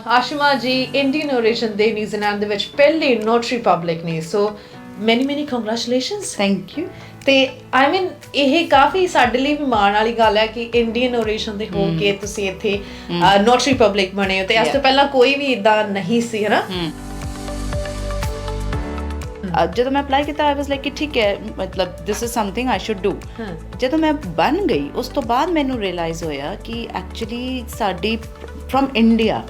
ਆਸ਼ਮਾ ਜੀ Indian origin ਦੇ New Zealand ਦੇ ਵਿੱਚ ਪਹਿਲੀ ਨੋਟਰੀ ਪਬਲਿਕ ਨੇ, ਸੋ ਮੈਨੀ ਕੰਗ੍ਰੈਚੁਲੇਸ਼ਨਸ। Thank you. ਤੇ ਆਈ ਮੀਨ ਇਹ ਕਾਫੀ ਸਾਡੇ ਲਈ ਵੀ ਮਾਣ ਵਾਲੀ ਗੱਲ ਹੈ ਕਿ ਇੰਡੀਅਨ ਓਰੀਜਨ ਦੇ ਹੋ ਕੇ ਤੁਸੀਂ ਇੱਥੇ ਨੋਟਰੀ ਪਬਲਿਕ ਬਣੇ ਹੋ, ਤੇ ਇਸ ਤੋਂ ਪਹਿਲਾਂ ਕੋਈ ਵੀ ਇਦਾਂ ਨਹੀਂ ਸੀ, ਹੈ ਨਾ? ਜਦੋਂ ਮੈਂ ਅਪਲਾਈ ਕੀਤਾ ਆਈ ਵਾਸ ਲਾਈਕ ਕਿ ਠੀਕ ਹੈ, ਮਤਲਬ this is something I should do. ਜਦੋਂ ਮੈਂ ਬਣ ਗਈ ਉਸ ਤੋਂ ਬਾਅਦ ਮੈਨੂੰ ਰਿਅਲਾਈਜ਼ ਹੋਇਆ ਕਿ ਐਕਚੁਅਲੀ ਸਾਡੀ ਫਰਮ ਇੰਡੀਆ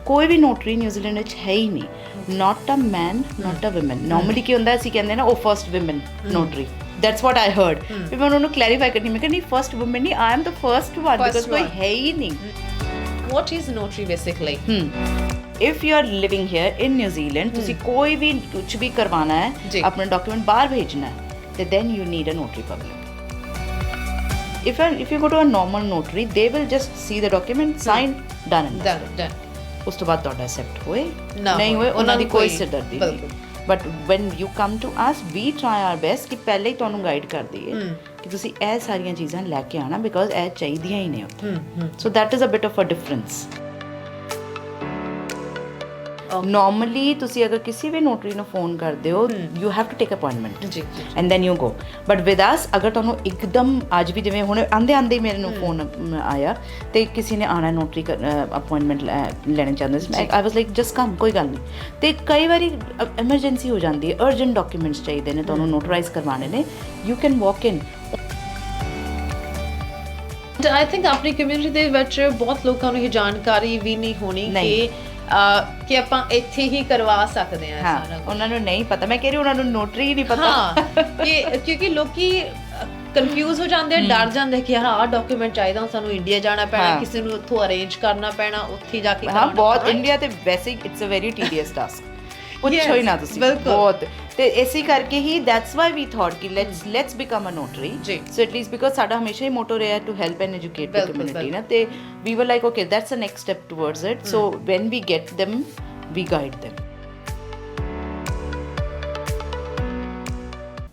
ਕੋਈ ਵੀ ਨੋਟਰੀ ਨਿਊਜ਼ੀਲੈਂਡ ਵਿੱਚ ਹੈ ਹੀ ਨਹੀਂ, ਨਾਟ ਅ ਮੈਨ ਨਾਟ ਅ ਵੂਮਨ। ਨਾਰਮਲੀ ਕੀ ਹੁੰਦਾ, ਅਸੀਂ ਕਹਿੰਦੇ ਨਾ ਉਹ first woman notary, that's what I heard। ਫਿਰ ਮੈਂ ਉਹਨਾਂ ਨੂੰ ਕਲੈਰੀਫਾਈ ਕਰਨੀ, ਮੈਂ ਕਿਹਾ ਨਹੀਂ ਫਰਸਟ ਵੂਮਨ ਨਹੀਂ, I am the first one because ਕੋਈ ਹੈ ਹੀ ਨਹੀਂ। What is notary basically? If you are living here in New Zealand, ਤੁਸੀਂ ਕੋਈ ਵੀ ਕੁਝ ਵੀ ਕਰਵਾਉਣਾ ਹੈ, ਆਪਣਾ ਡਾਕੂਮੈਂਟ ਬਾਹਰ ਭੇਜਣਾ ਹੈ, ਤੇ then you need a notary public। If you go to a normal notary, they will just see the document, sign, done and done। ਉਸ ਤੋਂ ਬਾਅਦ ਤੁਹਾਡਾ accept ਹੋਏ ਨਹੀਂ ਹੋਏ ਉਹਨਾਂ ਦੀ ਕੋਈ ਸਿਰਦਰਦੀ ਨਹੀਂ। But when you come to us, we try our best ਕਿ ਪਹਿਲੇ ਹੀ ਤੁਹਾਨੂੰ ਗਾਈਡ ਕਰ ਦਈਏ ਕਿ ਤੁਸੀਂ ਇਹ ਸਾਰੀਆਂ ਚੀਜ਼ਾਂ ਲੈ ਕੇ ਆਉਣਾ, ਬਿਕੋਜ਼ ਇਹ ਚਾਹੀਦੀਆਂ ਹੀ ਨੇ ਉੱਥੇ। So that is a bit of a difference. Normally ਤੁਸੀਂ ਅਗਰ ਕਿਸੇ ਵੀ ਨੋਟਰੀ ਨੂੰ ਫੋਨ ਕਰਦੇ ਹੋ, you have to take appointment and then you go. But with us ਅਗਰ ਤੁਹਾਨੂੰ ਇੱਕਦਮ ਅੱਜ ਵੀ, ਜਿਵੇਂ ਹੁਣ ਆਂਦੇ ਆਂਦੇ ਮੇਰੇ ਨੂੰ ਫੋਨ ਆਇਆ ਤੇ ਕਿਸੇ ਨੇ ਆਉਣਾ ਨੋਟਰੀ ਅਪਾਇੰਟਮੈਂਟ ਲੈਣਾ ਚਾਹੁੰਦੇ ਸੀ, ਆਈ ਵਾਸ ਲਾਈਕ ਜਸਟ ਕਮ, ਕੋਈ ਗੱਲ ਨਹੀਂ। ਤੇ ਕਈ ਵਾਰੀ ਐਮਰਜੈਂਸੀ ਹੋ ਜਾਂਦੀ ਹੈ, ਅਰਜੈਂਟ ਡਾਕੂਮੈਂਟਸ ਚਾਹੀਦੇ ਨੇ ਤੁਹਾਨੂੰ ਨੋਟਰਾਈਜ਼ ਕਰਵਾਉਣੇ ਨੇ, you can walk in. I think ਆਪਣੀ ਕਮਿਊਨਿਟੀ ਦੇ ਵਿੱਚ ਬਹੁਤ ਲੋਕਾਂ ਨੂੰ ਇਹ ਜਾਣਕਾਰੀ ਵੀ ਨਹੀਂ ਹੋਣੀ ਕਿ ਆਪਾਂ ਇੱਥੇ ਹੀ ਕਰਵਾ ਸਕਦੇ ਹਾਂ। ਹਾਂ, ਉਹਨਾਂ ਨੂੰ ਨਹੀਂ ਪਤਾ। ਮੈਂ ਕਹਿ ਰਹੀ ਉਹਨਾਂ ਨੂੰ ਨੋਟਰੀ ਹੀ ਨਹੀਂ ਪਤਾ। ਹਾਂ, ਕਿਉਂਕਿ ਲੋਕੀ ਕਨਫਿਊਜ਼ ਹੋ ਜਾਂਦੇ, ਡਰ ਜਾਂਦੇ ਕਿ ਯਾਰ ਆਹ ਡਾਕੂਮੈਂਟ ਚਾਹੀਦਾ, ਸਾਨੂੰ ਇੰਡੀਆ ਜਾਣਾ ਪੈਣਾ, ਕਿਸੇ ਨੂੰ ਉੱਥੋਂ ਅਰੇਂਜ ਕਰਨਾ ਪੈਣਾ, ਉੱਥੇ ਜਾ ਕੇ। ਹਾਂ, ਬਹੁਤ ਇੰਡੀਆ ਤੇ ਵੈਸੇ it's a very tedious task, ਪੁੱਛੋ ਹੀ ਨਾ ਤੁਸੀਂ, ਬਹੁਤ। ਤੇ ਇਸੇ ਕਰਕੇ ਹੀ ਦੈਟਸ ਵਾਈ ਵੀ ਥੌਟ ਕਿ let's become a notary. So at least because ਸਾਡਾ ਹਮੇਸ਼ਾ ਹੀ ਮੋਟੋ ਰਿਹਾ to help and educate the community ਨਾ, ਤੇ we were like okay that's a next step towards it. So when we get them we guide them।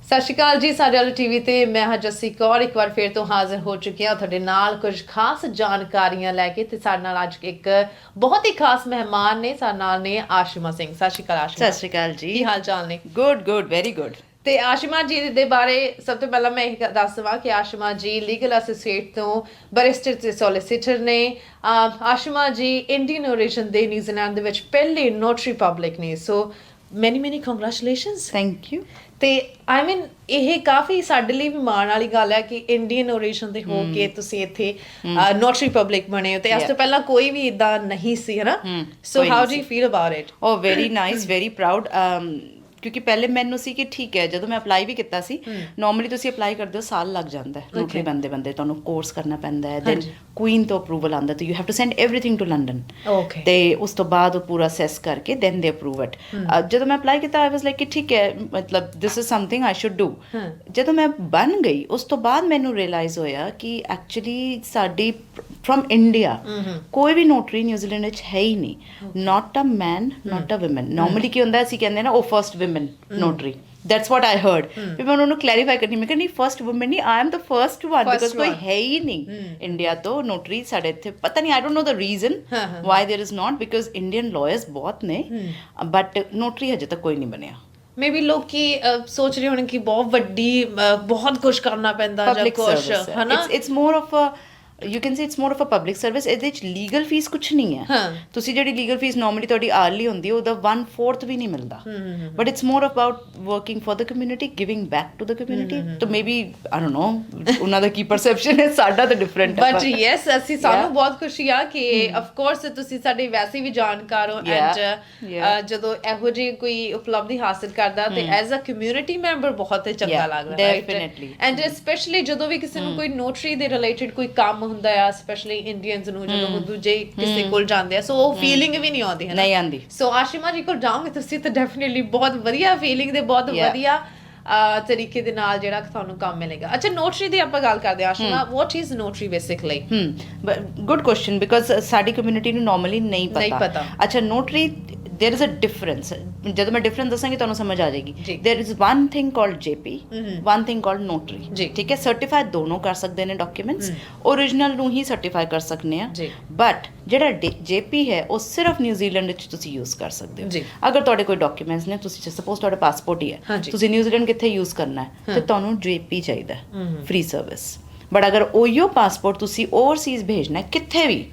ਸਤਿ ਸ਼੍ਰੀ ਅਕਾਲ ਜੀ, ਸਾਡੇ ਵਾਲੇ ਟੀਵੀ ਤੇ ਮੈਂ ਹਾਂ ਜੱਸੀ ਕੌਰ ਇੱਕ ਵਾਰ ਫਿਰ ਤੋਂ ਹਾਜ਼ਰ ਹੋ ਚੁੱਕੀ ਹਾਂ ਤੁਹਾਡੇ ਨਾਲ ਕੁਝ ਖਾਸ ਜਾਣਕਾਰੀਆਂ ਲੈ ਕੇ। ਤੇ ਸਾਡੇ ਨਾਲ ਅੱਜ ਇੱਕ ਬਹੁਤ ਹੀ ਖਾਸ ਮਹਿਮਾਨ ਨੇ, ਸਾਡੇ ਨਾਲ ਨੇ ਆਸ਼ਮਾ ਸਿੰਘ। ਸਤਿ ਸ਼੍ਰੀ ਅਕਾਲ ਆਸ਼ਮਾ। ਸਤਿ ਸ਼੍ਰੀ ਅਕਾਲ ਜੀ, ਕੀ ਹਾਲ ਚਾਲ ਨੇ? Good very good. ਤੇ ਆਸ਼ਮਾ ਜੀ ਦੇ ਬਾਰੇ ਸਭ ਤੋਂ ਪਹਿਲਾਂ ਮੈਂ ਇਹ ਦੱਸ ਦੇਵਾਂ ਕਿ ਆਸ਼ਮਾ ਜੀ ਲੀਗਲ ਐਸੋਸੀਏਟ ਤੋਂ ਬੈਰਿਸਟਰ ਤੇ ਸੋਲਿਸਿਟਰ ਨੇ। ਆਸ਼ਮਾ ਜੀ ਇੰਡੀਅਨ ਓਰੀਜਨ ਦੇ ਨਿਊਜ਼ੀਲੈਂਡ ਦੇ ਵਿੱਚ ਪਹਿਲੀ ਨੋਟਰੀ ਪਬਲਿਕ ਨੇ, ਸੋ ਮੈਨੀ ਕੰਗ੍ਰੈਚੁਲੇਸ਼ਨਸ। Thank you. ਤੇ ਆਈ ਮੀਨ ਇਹ ਕਾਫੀ ਸਾਡੇ ਲਈ ਵੀ ਮਾਣ ਵਾਲੀ ਗੱਲ ਹੈ ਕਿ ਇੰਡੀਅਨ ਓਰੀਜਨ ਦੇ ਹੋ ਕੇ ਤੁਸੀਂ ਇੱਥੇ ਨੋਟਰੀ ਪਬਲਿਕ ਬਣੇ ਹੋ, ਤੇ ਇਸ ਤੋਂ ਪਹਿਲਾਂ ਕੋਈ ਵੀ ਇਦਾਂ ਨਹੀਂ ਸੀ, ਹੈ ਨਾ? So how do you feel about it? Oh very nice, very proud. ਕਿਉਂਕਿ ਪਹਿਲੇ ਮੈਨੂੰ ਸੀ ਕਿ ਠੀਕ ਹੈ, ਜਦੋਂ ਮੈਂ ਅਪਲਾਈ ਵੀ ਕੀਤਾ ਸੀ, ਨਾਰਮਲੀ ਤੁਸੀਂ ਅਪਲਾਈ ਕਰਦੇ ਹੋ ਸਾਲ ਲੱਗ ਜਾਂਦਾ ਹੈ ਨੌਕਰੀ ਬੰਦੇ ਤੁਹਾਨੂੰ ਕੋਰਸ ਕਰਨਾ ਪੈਂਦਾ ਹੈ, ਦੈਨ ਕੁਈਨ ਤੋਂ ਅਪਰੂਵਲ ਆਉਂਦਾ, ਤੇ you have to send everything to London. ਤੇ ਉਸ ਤੋਂ ਬਾਅਦ ਉਹ ਪੂਰਾ ਅਸੈਸ ਕਰਕੇ ਦੈਨ ਦੇ ਅਪਰੂਵ ਇਟ। ਜਦੋਂ ਮੈਂ ਅਪਲਾਈ ਕੀਤਾ ਆਈ ਵਾਸ ਲਾਈਕ ਕਿ ਠੀਕ ਹੈ, ਮਤਲਬ this is something I should do. ਜਦੋਂ ਮੈਂ ਬਣ ਗਈ ਉਸ ਤੋਂ ਬਾਅਦ ਮੈਨੂੰ ਰਿਅਲਾਈਜ਼ ਹੋਇਆ ਕਿ ਐਕਚੁਅਲੀ ਸਾਡੀ ਫਰਮ ਇੰਡੀਆ ਕੋਈ ਵੀ ਨੋਟਰੀ ਨਿਊਜ਼ੀਲੈਂਡ ਵਿੱਚ ਹੈ ਹੀ ਨਹੀਂ, ਨਾਟ ਅ ਮੈਨ ਨਾਟ ਅ ਵੂਮਨ। ਨਾਰਮਲੀ ਕੀ ਹੁੰਦਾ, ਅਸੀਂ ਕਹਿੰਦੇ ਨਾ ਉਹ first woman notary, that's what I heard। ਫਿਰ ਮੈਂ ਉਹਨਾਂ ਨੂੰ ਕਲੈਰੀਫਾਈ ਕਰਨੀ, ਮੈਂ ਕਿਹਾ ਨਹੀਂ ਫਰਸਟ ਵੂਮਨ ਨਹੀਂ, I am the first one because ਕੋਈ ਹੈ ਹੀ ਨਹੀਂ ਇੰਡੀਆ ਤੋਂ ਨੋਟਰੀ ਸਾਡੇ ਇੱਥੇ। ਪਤਾ ਨਹੀਂ, I don't know the reason why there is not, because Indian lawyers ਬਹੁਤ ਨੇ, ਬਟ ਨੋਟਰੀ ਹਜੇ ਤੱਕ ਕੋਈ ਨਹੀਂ ਬਣਿਆ। ਮੇਬੀ ਲੋਕੀ ਸੋਚ ਰਹੇ ਹੋਣ ਕਿ ਬਹੁਤ ਵੱਡੀ ਬਹੁਤ ਕੁਝ ਕਰਨਾ ਪੈਂਦਾ ਜਾਂ ਕੁਝ, ਹੈ ਨਾ? It's more of a, you can say it's more of a public service. ਇਹਦੇ ਵਿੱਚ ਲੀਗਲ ਫੀਸ ਕੁਛ ਨਹੀਂ ਹੈ। ਤੁਸੀਂ ਜਿਹੜੀ ਲੀਗਲ ਫੀਸ ਨਾਰਮਲੀ ਤੁਹਾਡੀ ਆਰਲੀ ਹੁੰਦੀ ਹੈ, ਉਹਦਾ 1/4 ਵੀ ਨਹੀਂ ਮਿਲਦਾ, but it's more about working for the community, giving back to the community. ਤਾਂ ਮੇਬੀ ਆਈ ਡੋਨਟ ਨੋ ਉਹਨਾਂ ਦਾ ਕੀ ਪਰਸੈਪਸ਼ਨ ਹੈ, ਸਾਡਾ ਤਾਂ ਡਿਫਰੈਂਟ ਹੈ। ਬਟ ਯੈਸ, ਸਾਨੂੰ ਬਹੁਤ ਖੁਸ਼ੀ ਆ ਕਿ ਆਫ ਕੋਰਸ ਤੁਸੀਂ ਸਾਡੇ ਵੈਸੇ ਵੀ ਜਾਣਕਾਰ ਹੋ, ਐਂਡ ਜਦੋਂ ਇਹੋ ਜਿਹੀ ਕੋਈ ਉਪਲਬਧੀ ਹਾਸਲ ਕਰਦਾ ਤੇ ਐਜ਼ ਅ ਕਮਿਊਨਿਟੀ ਮੈਂਬਰ ਬਹੁਤ ਚੰਗਾ ਲੱਗਦਾ, ਡੈਫੀਨਿਟਲੀ। ਐਂਡ ਸਪੈਸ਼ਲੀ ਜਦੋਂ ਵੀ ਕਿਸੇ ਨੂੰ ਕੋਈ ਨੋਟਰੀ ਦੇ ਰਿਲੇਟਡ ਕੋਈ ਕੰਮ ਹੁੰਦਾ ਆ, ਸਪੈਸ਼ਲੀ ਇੰਡੀਅਨਸ ਨੂੰ ਜਦੋਂ ਦੂਜੇ ਕਿਸੇ ਕੋਲ ਜਾਂਦੇ ਆ, ਸੋ ਉਹ ਫੀਲਿੰਗ ਵੀ ਨਹੀਂ ਆਉਂਦੀ, ਹੈ ਨਾ? ਨਹੀਂ ਆਉਂਦੀ। ਸੋ ਆਸ਼ਮਾ ਜੀ ਕੋਲ ਜਾਓਗੇ ਤੁਸੀਂ ਤਾਂ ਡੈਫੀਨਿਟਲੀ ਬਹੁਤ ਵਧੀਆ ਫੀਲਿੰਗ ਦੇ ਬਹੁਤ ਵਧੀਆ ਤਰੀਕੇ ਦੇ ਨਾਲ ਜਿਹੜਾ ਤੁਹਾਨੂੰ ਕੰਮ ਮਿਲੇਗਾ। ਅੱਛਾ, ਨੋਟਰੀ ਦੀ ਆਪਾਂ ਗੱਲ ਕਰਦੇ ਹਾਂ Ashma, what is notary basically? Good question, because ਸਾਡੀ ਕਮਿਊਨਿਟੀ ਨੂੰ ਨਾਰਮਲੀ ਨਹੀਂ ਪਤਾ। ਅੱਛਾ, notary there is a difference ਜਦੋਂ ਮੈਂ ਡਿਫਰੈਂਸ ਦੱਸਾਂਗੀ ਤੁਹਾਨੂੰ ਸਮਝ ਆ ਜਾਏਗੀ ਜੀ। There is one thing called JP one thing called ਜੀ। नोटरी ठीक है सर्टिफाई ਦੋਨੋਂ ਕਰ ਸਕਦੇ ਨੇ ਡਾਕੂਮੈਂਟਸ ओरिजिनल ਨੂੰ ਹੀ ਸਰਟੀਫਾਈ ਕਰ ਸਕਨੇ ਆ ਜੀ। ਬਟ ਜਿਹੜਾ ਜੇਪੀ ਹੈ ਉਹ ਸਿਰਫ ਨਿਊਜ਼ੀਲੈਂਡ ਵਿੱਚ ਤੁਸੀਂ ਯੂਜ਼ ਕਰ ਸਕਦੇ ਜੀ। ਹੋ ਅਗਰ ਤੁਹਾਡੇ ਕੋਈ ਡਾਕੂਮੈਂਟਸ ਨੇ ਤੁਸੀਂ ਸਪੋਜ਼ ਤੁਹਾਡਾ ਪਾਸਪੋਰਟ ਹੀ ਹੈ ਹਾਂਜੀ। ਤੁਸੀਂ ਨਿਊਜ਼ੀਲੈਂਡ ਕਿੱਥੇ ਯੂਜ਼ ਕਰਨਾ ਹੈ ਤੇ ਤੁਹਾਨੂੰ ਜੇਪੀ ਚਾਹੀਦਾ ਫ੍ਰੀ ਸਰਵਿਸ ਬਟ ਅਗਰ ਉਹੀਓ ਪਾਸਪੋਰਟ ਤੁਸੀਂ ਓਵਰਸੀਜ਼ ਭੇਜਣਾ ਹੈ ਕਿੱਥੇ ਵੀ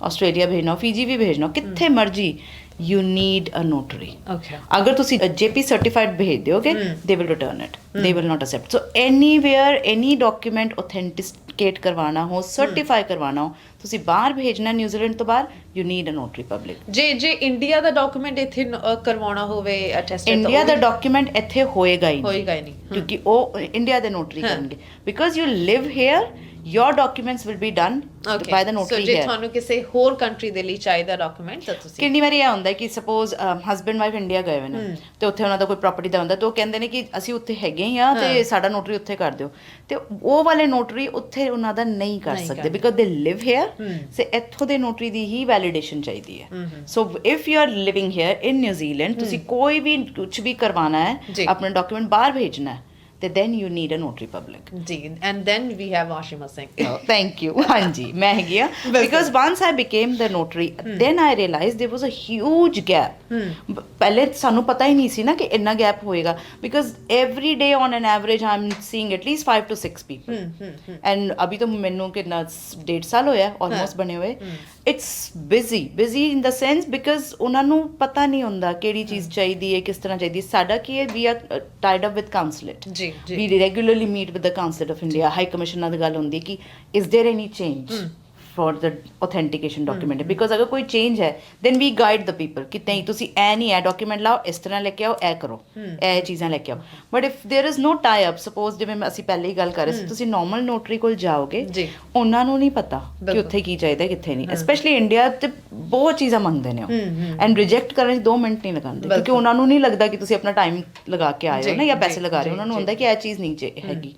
ਆਸਟ੍ਰੇਲੀਆ ਭੇਜਣਾ ਫੀਜੀ ਵੀ ਭੇਜਣਾ ਕਿੱਥੇ ਮਰਜੀ you need a notary Okay. ਅਗਰ ਤੁਸੀਂ JP certified ਭੇਜ ਦਿਓਗੇ they will return it they will not accept so anywhere any document authenticate ਕਰਵਾਣਾ ਹੋ certify ਕਰਵਾਣਾ ਹੋ ਤੁਸੀਂ ਬਾਹਰ ਭੇਜਣਾ ਨਿਊਜ਼ੀਲੈਂਡ ਤੋਂ ਬਾਹਰ you need a notary public ਜੇ ਇੰਡੀਆ ਦਾ ਡਾਕੂਮੈਂਟ ਇੱਥੇ ਕਰਵਾਉਣਾ ਹੋਵੇ ਅਟੈਸਟਡ ਇੰਡੀਆ ਦਾ ਡਾਕੂਮੈਂਟ ਇੱਥੇ ਹੋਏਗਾ ਹੀ ਨਹੀਂ ਹੋਏਗਾ ਹੀ ਨਹੀਂ ਕਿਉਂਕਿ ਉਹ ਇੰਡੀਆ ਦੇ ਨੋਟਰੀ ਕਰਨਗੇ because you live here your documents will be done by the notary so ਜੇ here ਤੁਹਾਨੂੰ ਕਿਸੇ ਹੋਰ ਕੰਟਰੀ ਦੇ ਲਈ ਚਾਹੀਦਾ ਡਾਕੂਮੈਂਟ ਤਾਂ ਤੁਸੀਂ ਕਿੰਨੀ ਵਾਰੀ ਇਹ ਹੁੰਦਾ ਕਿ ਸਪੋਜ਼ ਹਸਬੈਂਡ ਵਾਈਫ ਇੰਡੀਆ ਗਏ ਹੋਏ ਨੇ ਤੇ ਉੱਥੇ ਉਹਨਾਂ ਦਾ ਕੋਈ ਪ੍ਰਾਪਰਟੀ ਦਾ ਹੁੰਦਾ ਤੇ ਉਹ ਕਹਿੰਦੇ ਨੇ ਕਿ ਅਸੀਂ ਉੱਥੇ ਹੈਗੇ ਹੀ ਆ ਤੇ ਸਾਡਾ ਨੋਟਰੀ ਉੱਥੇ ਕਰ ਦਿਓ ਤੇ ਉਹ ਵਾਲੇ ਨੋਟਰੀ ਉੱਥੇ ਉਹਨਾਂ ਦਾ ਨਹੀਂ ਕਰ ਸਕਦੇ ਬਿਕਾਜ਼ ਦੇ ਲਿਵ ਹੇਅਰ ਸੇ ਇੱਥੋਂ ਦੇ ਨੋਟਰੀ ਦੀ ਹੀ ਵੈਲੀਡੇਸ਼ਨ ਚਾਹੀਦੀ ਹੈ ਸੋ if you are living hair in New Zealand ਤੁਸੀਂ ਕੋਈ ਵੀ ਕੁਝ ਵੀ ਕਰਵਾਉਣਾ ਹੈ ਆਪਣਾ ਡਾਕੂਮੈਂਟ ਬਾਹਰ ਭੇਜਣਾ ਹੈ ਤੇ then you need a notary public ਜੀ and then we have Ashima Singh thank you ਹਾਂਜੀ ਮੈਂ ਹੈਗੀ ਆ because once I became the notary then I realized there was a huge gap ਪਹਿਲੇ ਸਾਨੂੰ ਪਤਾ ਹੀ ਨਹੀਂ ਸੀ ਨਾ ਕਿ ਇੰਨਾ ਗੈਪ ਹੋਏਗਾ because every day on an average I'm seeing at least 5 to 6 people and ਅਭੀ ਤਾਂ ਮੈਨੂੰ ਕਿੰਨਾ 1.5 ਸਾਲ ਹੋਇਆ almost ਬਣੇ ਹੋਏ it's busy in the sense because ਉਹਨਾਂ ਨੂੰ ਪਤਾ ਨਹੀਂ ਹੁੰਦਾ ਕਿਹੜੀ ਚੀਜ਼ ਚਾਹੀਦੀ ਹੈ ਕਿਸ ਤਰ੍ਹਾਂ ਚਾਹੀਦੀ ਹੈ ਸਾਡਾ ਕੀ ਹੈ we are tied up with consulate ਜੀ we regularly meet with the consulate of India high commission ਨਾਲ ਗੱਲ ਹੁੰਦੀ ਕਿ is there any change for the authentication document because ਅਗਰ ਕੋਈ change ਹੈ then we guide the people ਕਿ ਨਹੀਂ ਤੁਸੀਂ ਇਹ ਨਹੀਂ ਇਹ document ਲਾਓ ਇਸ ਤਰ੍ਹਾਂ ਲੈ ਕੇ ਆਓ ਇਹ ਕਰੋ ਇਹ ਚੀਜ਼ਾਂ ਲੈ ਕੇ ਆਓ but if there is no tie up suppose ਜਿਵੇਂ ਅਸੀਂ ਪਹਿਲੇ ਹੀ ਗੱਲ ਕਰ ਰਹੇ ਸੀ ਤੁਸੀਂ normal notary ਕੋਲ ਜਾਓਗੇ ਉਹਨਾਂ ਨੂੰ ਨਹੀਂ ਪਤਾ ਕਿ ਉੱਥੇ ਕੀ ਚਾਹੀਦਾ ਕਿੱਥੇ ਨਹੀਂ especially ਇੰਡੀਆ ਤੇ ਬਹੁਤ ਚੀਜ਼ਾਂ ਮੰਗਦੇ ਨੇ ਉਹ and reject ਕਰਨ 'ਚ 2 ਮਿੰਟ ਨਹੀਂ ਲਗਾਉਂਦੇ ਕਿਉਂਕਿ ਉਹਨਾਂ ਨੂੰ ਨਹੀਂ ਲੱਗਦਾ ਕਿ ਤੁਸੀਂ ਆਪਣਾ ਟਾਈਮ ਲਗਾ ਕੇ ਆਏ ਹੋ ਨਾ ਜਾਂ ਪੈਸੇ ਲਗਾ ਰਹੇ ਹੋ ਉਹਨਾਂ ਨੂੰ ਹੁੰਦਾ ਕਿ ਇਹ ਚੀਜ਼ ਨਹੀਂ ਹੈਗੀ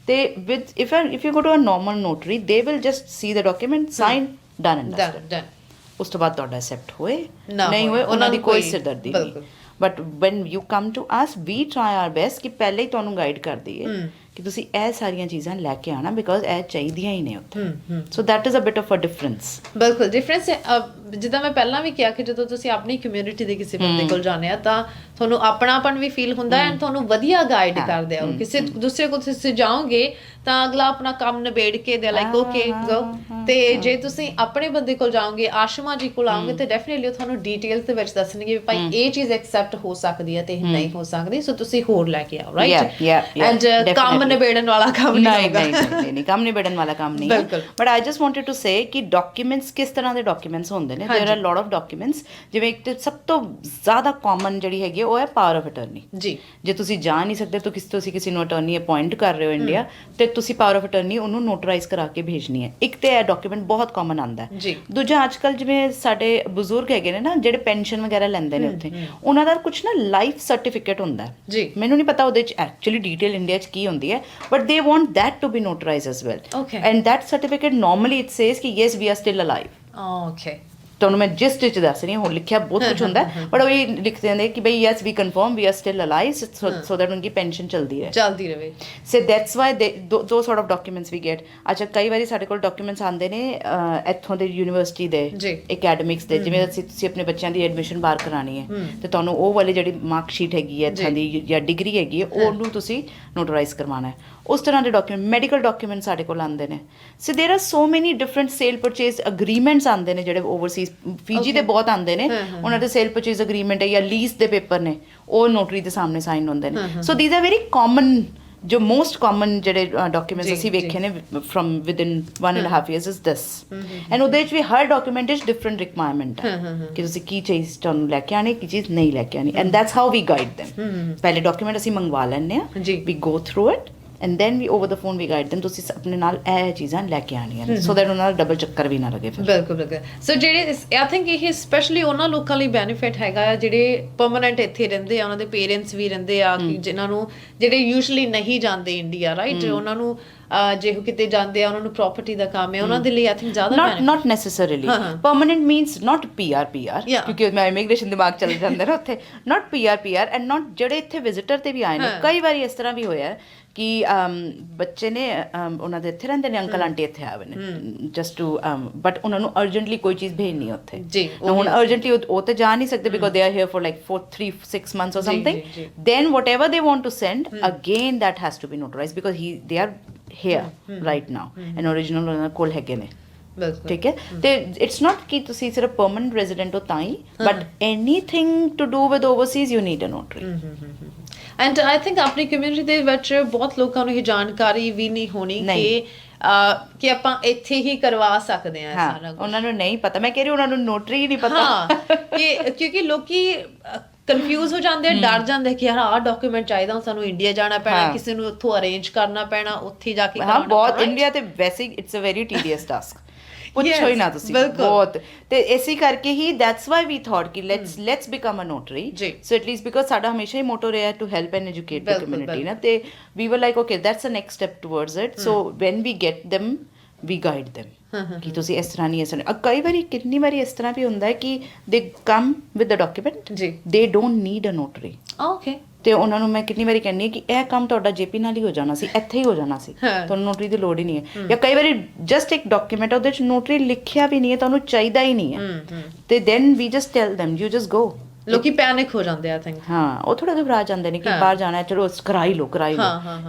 ਤੇ with if you go to a normal notary they will just see the document sign done and dusted ਉਸ ਤੋਂ ਬਾਅਦ ਤੁਹਾਡਾ accept ਹੋਏ ਨਹੀਂ ਹੋਏ ਉਹਨਾਂ ਦੀ ਕੋਈ ਸਿਰਦਰਦੀ ਨਹੀਂ but when you come to us we try our best ਕਿ ਪਹਿਲੇ ਹੀ ਤੁਹਾਨੂੰ ਗਾਈਡ ਕਰ ਦਈਏ ਕਿ ਤੁਸੀਂ ਇਹ ਸਾਰੀਆਂ ਚੀਜ਼ਾਂ ਲੈ ਕੇ ਆਣਾ ਬਿਕਾਜ਼ ਇਹ ਚਾਹੀਦੀਆਂ ਹੀ ਨੇ ਉੱਥੇ so that is a bit of a difference ਬਿਲਕੁਲ ਡਿਫਰੈਂਸ ਜਿੱਦਾਂ ਮੈਂ ਪਹਿਲਾਂ ਵੀ ਕਿਹਾ ਕਿ ਜਦੋਂ ਤੁਸੀਂ ਆਪਣੀ ਕਮਿਊਨਿਟੀ ਦੇ ਕਿਸੇ ਬੰਦੇ ਕੋਲ ਜਾਂਦੇ ਆ ਤਾਂ ਤੁਹਾਨੂੰ ਆਪਣਾਪਨ ਵੀ ਫੀਲ ਹੁੰਦਾ ਐਂਡ ਤੁਹਾਨੂੰ ਵਧੀਆ ਗਾਈਡ ਕਰਦੇ ਆ ਕਿਸੇ ਦੂਸਰੇ ਕੋਲ ਤੁਸੀਂ ਜਾਓਗੇ ਤਾਂ ਅਗਲਾ ਆਪਣਾ ਕੰਮ ਨਿਬੇੜ ਕੇ ਦੇ ਲਾਈਕ ਓਕੇ ਗੋ ਤੇ ਜੇ ਤੁਸੀਂ ਆਪਣੇ ਬੰਦੇ ਕੋਲ ਜਾਓਗੇ ਆਸ਼ਮਾ ਜੀ ਕੋਲ ਆਓਗੇ ਤੇ ਡੈਫੀਨਿਟਲੀ ਤੁਹਾਨੂੰ ਡਿਟੇਲਸ ਦੇ ਵਿੱਚ ਦੱਸਣਗੇ ਵੀ ਭਾਈ ਇਹ ਚੀਜ਼ ਐਕਸੈਪਟ ਹੋ ਸਕਦੀ ਹੈ ਤੇ ਨਹੀਂ ਹੋ ਸਕਦੀ ਸੋ ਤੁਸੀਂ ਹੋਰ ਲੈ ਕੇ ਆਓ ਰਾਈਟ ਐਂਡ ਕੰਮ ਨਿਬੇੜਨ ਵਾਲਾ ਕੰਮ ਨਹੀਂ ਕੰਮ ਨਿਬੇੜਨ ਵਾਲਾ ਕੰਮ ਨਹੀਂ ਹੈ but I just wanted to say ਕਿ ਡਾਕੂਮੈਂਟਸ ਕਿਸ ਤਰ੍ਹਾਂ ਦੇ ਡਾਕੂਮੈਂਟਸ ਹੁੰਦੇ ਨੇ there are lot of documents ਜਿਵੇਂ ਇੱਕ ਸਭ ਤੋਂ ਜ਼ਿਆਦਾ ਕਾਮਨ ਜਿਹੜੀ ਹੈਗੀ ਉਹ ਹੈ ਪਾਵਰ ਆਫ ਅਟਰਨੀ ਜੀ ਜੇ ਤੁਸੀਂ ਜਾ ਨਹੀਂ ਸਕਦੇ ਤਾਂ ਤੁਸੀਂ ਕਿਸੇ ਨੂੰ ਅਟਰਨੀ ਅਪਾਇੰਟ ਕਰ ਰਹੇ ਹੋ ਇੰਡੀਆ ਤੇ ਤੁਸੀਂ ਪਾਵਰ ਆਫ ਅਟਰਨੀ ਉਹਨੂੰ ਨੋਟਰਾਈਜ਼ ਕਰਾ ਕੇ ਭੇਜਣੀ ਹੈ ਇੱਕ ਤੇ ਇਹ ਡਾਕੂਮੈਂਟ ਬਹੁਤ ਕਾਮਨ ਆਉਂਦਾ ਹੈ ਦੂਜਾ ਅੱਜ ਕੱਲ੍ਹ ਜਿਵੇਂ ਸਾਡੇ ਬਜ਼ੁਰਗ ਹੈਗੇ ਨੇ ਨਾ ਜਿਹੜੇ ਪੈਨਸ਼ਨ ਵਗੈਰਾ ਲੈਂਦੇ ਨੇ ਉੱਥੇ ਉਹਨਾਂ ਦਾ ਕੁਝ ਨਾ ਲਾਈਫ ਸਰਟੀਫਿਕੇਟ ਹੁੰਦਾ ਜੀ ਮੈਨੂੰ ਨਹੀਂ ਪਤਾ ਉਹਦੇ ਚ ਐਕਚੁਅਲੀ ਡਿਟੇਲ ਇੰਡੀਆ ਚ ਕੀ ਹੁੰਦੀ ਹੈ but they want that to be notarized as well and that certificate normally it says ki yes we are still alive ਤੁਹਾਨੂੰ ਮੈਂ ਜਿਸ ਵਿੱਚ ਦੱਸ ਰਹੀ ਹਾਂ ਹੁਣ ਲਿਖਿਆ ਬਹੁਤ ਕੁਝ ਹੁੰਦਾ ਬਟ ਉਹ ਇਹ ਲਿਖਦੇ ਨੇ ਕਿ ਬਈ yes we confirm we are still alive so that ਉਨਕੀ ਪੈਨਸ਼ਨ ਚਲਦੀ ਰਹੇ so that's why those sort of documents we get ਅੱਛਾ ਕਈ ਵਾਰੀ ਸਾਡੇ ਕੋਲ ਡਾਕੂਮੈਂਟਸ ਆਉਂਦੇ ਨੇ ਇੱਥੋਂ ਦੇ ਯੂਨੀਵਰਸਿਟੀ ਦੇ ਅਕੈਡਮਿਕਸ ਦੇ ਜਿਵੇਂ ਤੁਸੀਂ ਆਪਣੇ ਬੱਚਿਆਂ ਦੀ ਐਡਮਿਸ਼ਨ ਬਾਹਰ ਕਰਾਣੀ ਹੈ ਤੇ ਤੁਹਾਨੂੰ ਉਹ ਵਾਲੀ ਜਿਹੜੀ ਮਾਰਕ ਸ਼ੀਟ ਹੈਗੀ ਹੈ ਇੱਥੋਂ ਦੀ ਜਾਂ ਡਿਗਰੀ ਹੈਗੀ ਹੈ ਉਹਨੂੰ ਤੁਸੀਂ ਨੋਟਰਾਈਜ਼ ਕਰਵਾਉਣਾ ਹੈ ਉਸ ਤਰ੍ਹਾਂ ਦੇ ਡਾਕੂਮੈਂਟ ਮੈਡੀਕਲ ਡਾਕੂਮੈਂਟ ਸਾਡੇ ਕੋਲ ਆਉਂਦੇ ਨੇ ਸੋ ਦੇਰ ਆਰ ਸੋ ਮੈਨੀ ਡਿਫਰੈਂਟ ਸੇਲ ਪਰਚੇਜ਼ ਅਗਰੀਮੈਂਟਸ ਆਉਂਦੇ ਨੇ ਜਿਹੜੇ ਓਵਰਸੀਜ਼ ਫੀਜੀ ਦੇ ਬਹੁਤ ਆਉਂਦੇ ਨੇ ਉਹਨਾਂ ਦੇ ਸੇਲ ਪਰਚੇਜ਼ ਅਗਰੀਮੈਂਟ ਹੈ ਜਾਂ ਲੀਜ਼ ਦੇ ਪੇਪਰ ਨੇ ਉਹ ਨੋਟਰੀ ਦੇ ਸਾਹਮਣੇ ਸਾਈਨ ਹੁੰਦੇ ਨੇ so these are very common ਜੋ ਮੋਸਟ ਕਾਮਨ ਜਿਹੜੇ ਡਾਕੂਮੈਂਟਸ ਅਸੀਂ ਵੇਖੇ ਨੇ from within 1.5 years is this and ਉਹਦੇ ਵਿੱਚ ਵੀ ਹਰ ਡਾਕੂਮੈਂਟ ਵਿੱਚ ਡਿਫਰੈਂਟ ਰਿਕੁਆਇਰਮੈਂਟ ਹੈ ਕਿ ਤੁਸੀਂ ਕੀ ਚੀਜ਼ ਤੁਹਾਨੂੰ ਲੈ ਕੇ ਆਣੀ ਕੀ ਚੀਜ਼ ਨਹੀਂ ਲੈ ਕੇ ਆਣੀ and that's how we guide them ਪਹਿਲੇ ਡਾਕੂਮੈਂਟ ਅਸੀਂ ਮੰਗਵਾ ਲੈਂਦੇ ਹਾਂ we go through it and then we over the phone we guide them ਤੁਸੀਂ ਆਪਣੇ ਨਾਲ ਇਹ ਚੀਜ਼ਾਂ ਲੈ ਕੇ ਆਣੀਆਂ ਸੋ ਦੈਟ ਉਹਨਾਂ ਦਾ ਡਬਲ ਚੱਕਰ ਵੀ ਨਾ ਲੱਗੇ ਫਿਰ ਬਿਲਕੁਲ ਸੋ ਜਿਹੜੇ ਆਈ ਥਿੰਕ ਇਹ ਸਪੈਸ਼ਲੀ ਉਹਨਾਂ ਲੋਕਾਂ ਲਈ ਬੈਨੀਫਿਟ ਹੈਗਾ ਆ ਜਿਹੜੇ ਪਰਮਨੈਂਟ ਇੱਥੇ ਰਹਿੰਦੇ ਆ ਉਹਨਾਂ ਦੇ ਪੇਰੈਂਟਸ ਵੀ ਰਹਿੰਦੇ ਆ ਕਿ ਜਿਨ੍ਹਾਂ ਨੂੰ ਜਿਹੜੇ ਯੂਜੂਅਲੀ ਨਹੀਂ ਜਾਂਦੇ ਇੰਡੀਆ ਰਾਈਟ ਉਹਨਾਂ ਨੂੰ ਜੇ ਉਹ ਕਿਤੇ ਜਾਂਦੇ ਆ ਉਹਨਾਂ ਨੂੰ ਪ੍ਰਾਪਰਟੀ ਦਾ ਕੰਮ ਹੈ ਉਹਨਾਂ ਦੇ ਲਈ ਆਈ ਥਿੰਕ ਜ਼ਿਆਦਾ not necessarily permanent means not PR ਕਿਉਂਕਿ ਮੈਂ ਇਮੀਗ੍ਰੇਸ਼ਨ ਦਿਮਾਗ ਚੱਲ ਜਾਂਦਾ ਨਾ ਉੱਥੇ not PR and not ਜਿਹੜੇ ਇੱਥੇ ਵਿਜ਼ਿਟਰ ਤੇ ਵੀ ਆਏ ਨੇ ਕਈ ਵਾਰੀ ਇਸ ਤਰ੍ਹਾਂ ਵੀ ਹੋਇਆ ਕਿ ਬੱਚੇ ਨੇ ਉਹਨਾਂ ਦੇ ਇੱਥੇ ਰਹਿੰਦੇ ਨੇ ਅੰਕਲ ਆਂਟੀ ਇੱਥੇ ਆਏ ਨੇ ਜਸਟ ਟੂ ਬਟ ਉਹਨਾਂ ਨੂੰ ਅਰਜੈਂਟਲੀ ਕੋਈ ਚੀਜ਼ ਭੇਜਣੀ ਉੱਥੇ ਜੀ ਹੁਣ ਅਰਜੈਂਟਲੀ ਉਹ ਤੇ ਜਾ ਨਹੀਂ ਸਕਦੇ because they are here for like 3-6 months or something then whatever they want to send again that has to be notarized because they are here right now and original ਉਹਨਾਂ ਕੋਲ ਹੈਗੇ ਨੇ ਠੀਕ ਹੈ ਤੇ ਇਟਸ ਨਾਟ ਕਿ ਤੁਸੀਂ ਸਿਰਫ ਪਰਮਨੈਂਟ ਰੈਜ਼ੀਡੈਂਟ ਹੋ ਤਾਂ ਹੀ but anything to do with overseas you need a notary and I think ਆਪਣੀ ਕਮਿਊਨਿਟੀ ਦੇ ਵਿੱਚ ਬਹੁਤ ਲੋਕਾਂ ਨੂੰ ਇਹ ਜਾਣਕਾਰੀ ਵੀ ਨਹੀਂ ਹੋਣੀ ਕਿ ਆਪਾਂ ਇੱਥੇ ਹੀ ਕਰਵਾ ਸਕਦੇ ਆ ਸਾਰਾ ਕੁਝ ਉਹਨਾਂ ਨੂੰ ਨਹੀਂ ਪਤਾ ਮੈਂ ਕਹਿ ਰਹੀ ਉਹਨਾਂ ਨੂੰ ਨੋਟਰੀ ਹੀ ਨਹੀਂ ਪਤਾ ਕਿ ਕਿਉਂਕਿ ਲੋਕੀ ਕਨਫਿਊਜ਼ ਹੋ ਜਾਂਦੇ ਡਰ ਜਾਂਦੇ ਕਿ ਯਾਰ ਆਹ ਡਾਕੂਮੈਂਟ ਚਾਹੀਦਾ ਸਾਨੂੰ ਇੰਡੀਆ ਜਾਣਾ ਪੈਣਾ ਕਿਸੇ ਨੂੰ ਉੱਥੋਂ ਅਰੇਂਜ ਕਰਨਾ ਪੈਣਾ ਉੱਥੇ ਜਾ ਕੇ ਹਾਂ ਬਹੁਤ ਇੰਡੀਆ ਤੇ ਵੈਸੇ it's a very tedious task ਪੁੱਛੋ ਹੀ ਨਾ ਤੁਸੀਂ ਬਹੁਤ ਤੇ ਇਸੇ ਕਰਕੇ ਹੀ ਦੈਟਸ ਵਾਈ ਵੀ ਥੌਟ ਕਿ let's become a notary so at least because ਸਾਡਾ ਹਮੇਸ਼ਾ ਹੀ ਮੋਟੋ ਰਿਹਾ to help and educate the community ਨਾ ਤੇ we were like okay that's a next step towards it so when we get them we guide them ਕਿ ਤੁਸੀਂ ਇਸ ਤਰ੍ਹਾਂ ਨਹੀਂ ਇਸ ਤਰ੍ਹਾਂ ਕਈ ਵਾਰੀ ਕਿੰਨੀ ਵਾਰੀ ਇਸ ਤਰ੍ਹਾਂ ਵੀ ਹੁੰਦਾ ਹੈ ਕਿ they come with the document they don't need a notary okay ਤੇ ਉਹਨਾਂ ਨੂੰ ਮੈਂ ਕਿੰਨੀ ਵਾਰੀ ਕਹਿੰਦੀ ਹਾਂ ਕਿ ਇਹ ਕੰਮ ਤੁਹਾਡਾ ਜੇਪੀ ਨਾਲ ਹੀ ਹੋ ਜਾਣਾ ਸੀ ਇੱਥੇ ਹੀ ਹੋ ਜਾਣਾ ਸੀ ਤੁਹਾਨੂੰ ਨੋਟਰੀ ਦੀ ਲੋੜ ਹੀ ਨਹੀਂ ਹੈ ਜਾਂ ਕਈ ਵਾਰੀ ਜਸਟ ਇੱਕ ਡਾਕੂਮੈਂਟ ਉਹਦੇ ਵਿੱਚ ਨੋਟਰੀ ਲਿਖਿਆ ਵੀ ਨਹੀਂ ਹੈ ਤੁਹਾਨੂੰ ਚਾਹੀਦਾ ਹੀ ਨਹੀਂ ਹੈ ਤੇ then we just tell them you just go ਲੋਕੀ ਪੈਨਿਕ ਹੋ ਜਾਂਦੇ ਆ ਥਿੰਕ ਹਾਂ ਉਹ ਥੋੜਾ ਘਬਰਾ ਜਾਂਦੇ ਨੇ ਕਿ ਬਾਹਰ ਜਾਣਾ ਹੈ ਚਲੋ ਕਰਾਈ ਲਓ